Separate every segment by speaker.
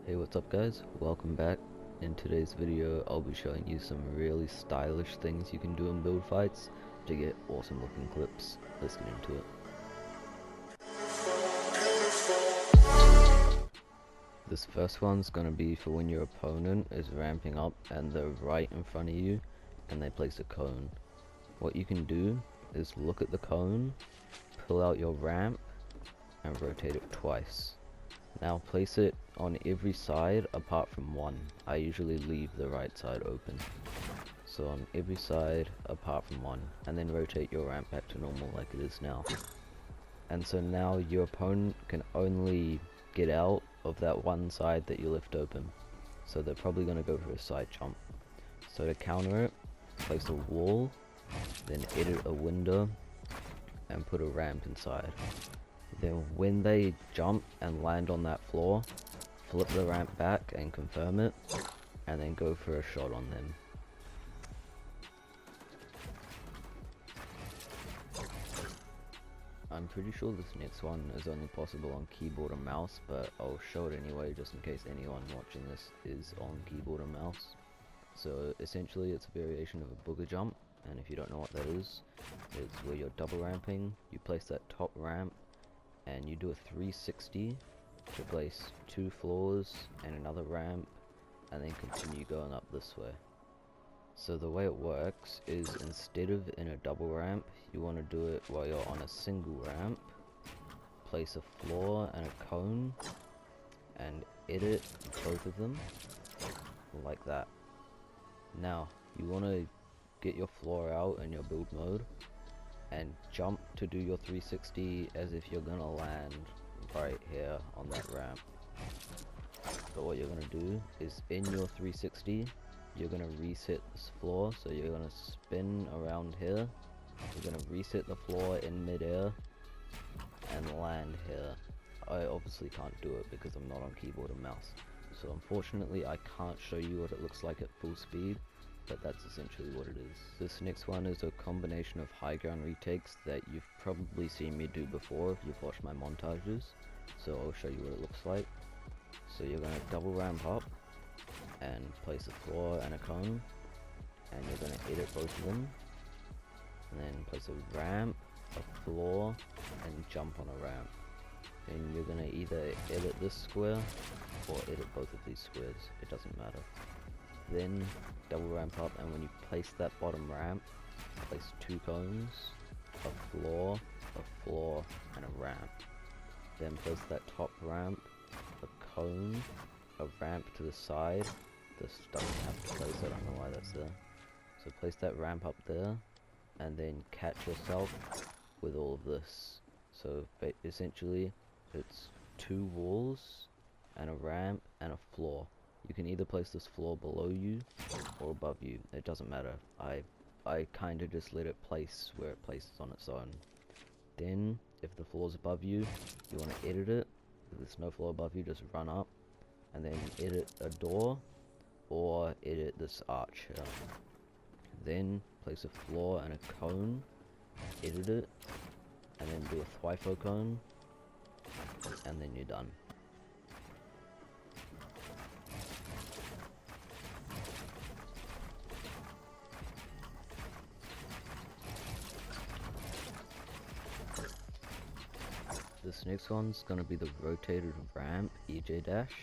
Speaker 1: Hey, what's up guys? Welcome back. In today's video I'll be showing you some really stylish things you can do in build fights to get awesome looking clips. Let's get into it. This first one's gonna be for when your opponent is ramping up and they're right in front of you and they place a cone. What you can do is look at the cone, pull out your ramp and rotate it twice. Now place it on every side apart from one. I usually leave the right side open. So on every side apart from one, and then rotate your ramp back to normal like it is now. And so now your opponent can only get out of that one side that you left open. So they're probably going to go for a side jump. So to counter it, place a wall, then edit a window, and put a ramp inside. Then when they jump and land on that floor, flip the ramp back and confirm it, and then go for a shot on them. I'm pretty sure this next one is only possible on keyboard and mouse, but I'll show it anyway just in case anyone watching this is on keyboard and mouse. So essentially it's a variation of a booger jump, and if you don't know what that is, it's where you're double ramping, you place that top ramp, and you do a 360 to place 2 floors and another ramp, and then continue going up this way. So the way it works is instead of in a double ramp, you want to do it while you're on a single ramp, place a floor and a cone, and edit both of them like that. Now you want to get your floor out in your build mode and jump to do your 360 as if you're gonna land right here on that ramp. But what you're gonna do is in your 360 you're gonna reset this floor, so you're gonna spin around here, you're gonna reset the floor in midair and land here. I obviously can't do it because I'm not on keyboard and mouse, so unfortunately I can't show you what it looks like at full speed, but that's essentially what it is. This next one is a combination of high ground retakes that you've probably seen me do before if you've watched my montages, so I'll show you what it looks like. So you're going to double ramp up and place a floor and a cone, and you're going to edit both of them, and then place a ramp, a floor, and jump on a ramp. And you're going to either edit this square or edit both of these squares, it doesn't matter. Then double ramp up, and when you place that bottom ramp, place 2 cones, a floor, and a ramp. Then place that top ramp, a cone, a ramp to the side. This doesn't have to place, I don't know why that's there. So place that ramp up there, and then catch yourself with all of this. So essentially it's 2 walls and a ramp and a floor. You can either place this floor below you or above you, it doesn't matter. I kinda just let it place where it places on its own. Then, if the floor's above you, you want to edit it. If there's no floor above you, just run up, and then edit a door, or edit this arch here. Then, place a floor and a cone, edit it, and then do a thwifo cone, and then you're done. This next one's gonna be the rotated ramp EJ dash.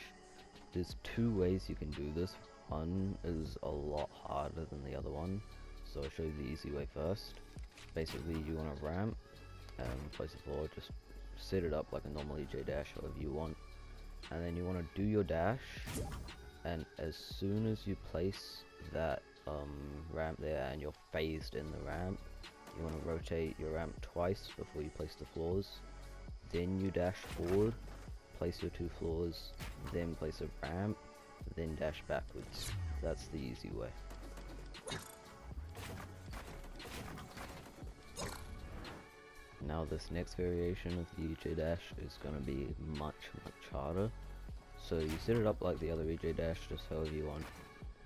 Speaker 1: There's 2 ways you can do this. One is a lot harder than the other one, so I'll show you the easy way first. Basically you want a ramp and place a floor, just set it up like a normal EJ dash, however you want. And then you want to do your dash, and as soon as you place that ramp there and you're phased in the ramp, you want to rotate your ramp twice before you place the floors. Then you dash forward, place your 2 floors, then place a ramp, then dash backwards. That's the easy way. Now this next variation of the EJ dash is going to be much harder. So you set it up like the other EJ dash, just however you want.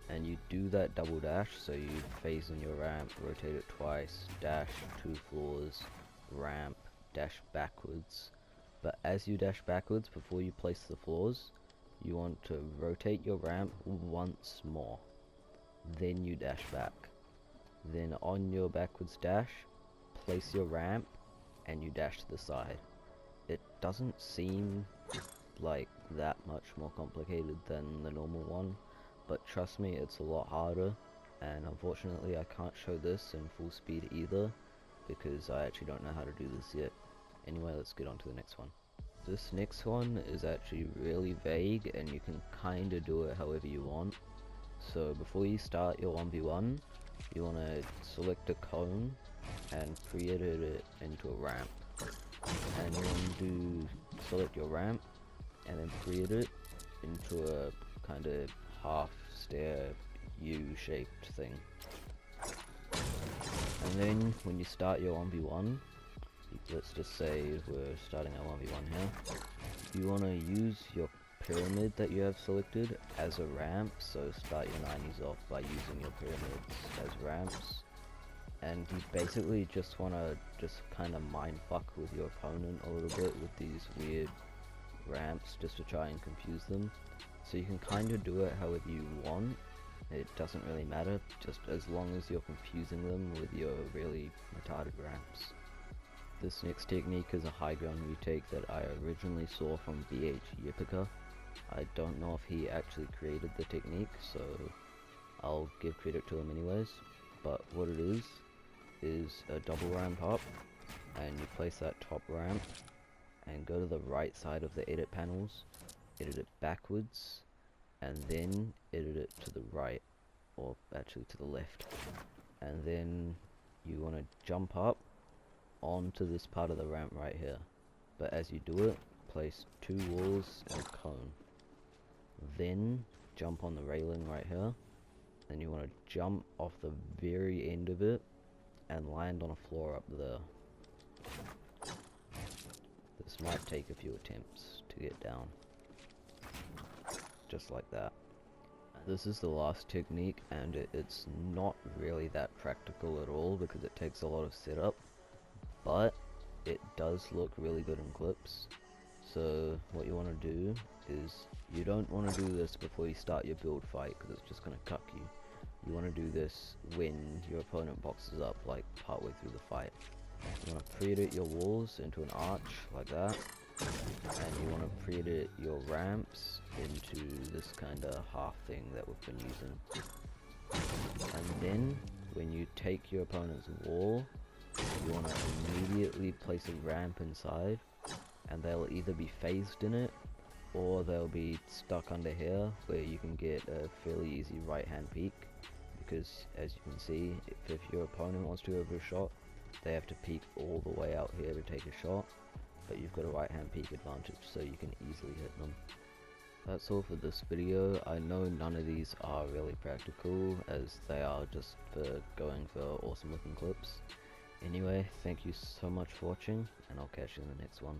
Speaker 1: And you do that double dash, so you phase in your ramp, rotate it twice, dash 2 floors, ramp, dash backwards. But as you dash backwards, before you place the floors, you want to rotate your ramp once more. Then you dash back. Then on your backwards dash, place your ramp and you dash to the side. It doesn't seem like that much more complicated than the normal one, but trust me, it's a lot harder, and unfortunately I can't show this in full speed either, because I actually don't know how to do this yet. Anyway, let's get on to the next one. This next one is actually really vague, and you can kinda do it however you want. So before you start your 1v1, you want to select a cone and create it into a ramp. And you want to select your ramp and then create it into a kind of half stair U-shaped thing. And then when you start your 1v1, let's just say we're starting our 1v1 here, you want to use your pyramid that you have selected as a ramp, so start your 90s off by using your pyramids as ramps, and you basically just want to kind of mindfuck with your opponent a little bit with these weird ramps just to try and confuse them. So you can kind of do it however you want, it doesn't really matter, just as long as you're confusing them with your really retarded ramps. This next technique is a high ground retake that I originally saw from BH Yipica. I don't know if he actually created the technique, so I'll give credit to him anyways. But what it is a double ramp up, and you place that top ramp, and go to the right side of the edit panels, edit it backwards, and then edit it to the right, or actually to the left. And then you want to jump up onto this part of the ramp right here. But as you do it, place 2 walls and a cone. Then jump on the railing right here. Then you want to jump off the very end of it and land on a floor up there. This might take a few attempts to get down. Just like that. This is the last technique, and it's not really that practical at all because it takes a lot of setup, but it does look really good in clips. So what you want to do is, you don't want to do this before you start your build fight because it's just going to cuck you. You want to do this when your opponent boxes up, like partway through the fight. You want to pre-edit your walls into an arch like that, and you want to pre-edit your ramps into this kind of half thing that we've been using. And then when you take your opponent's wall, you want to immediately place a ramp inside, and they'll either be phased in it or they'll be stuck under here, where you can get a fairly easy right hand peek, because as you can see, if your opponent wants to go for a shot, they have to peek all the way out here to take a shot, but you've got a right hand peek advantage, so you can easily hit them. That's all for this video. I know none of these are really practical, as they are just for going for awesome looking clips. Anyway, thank you so much for watching, and I'll catch you in the next one.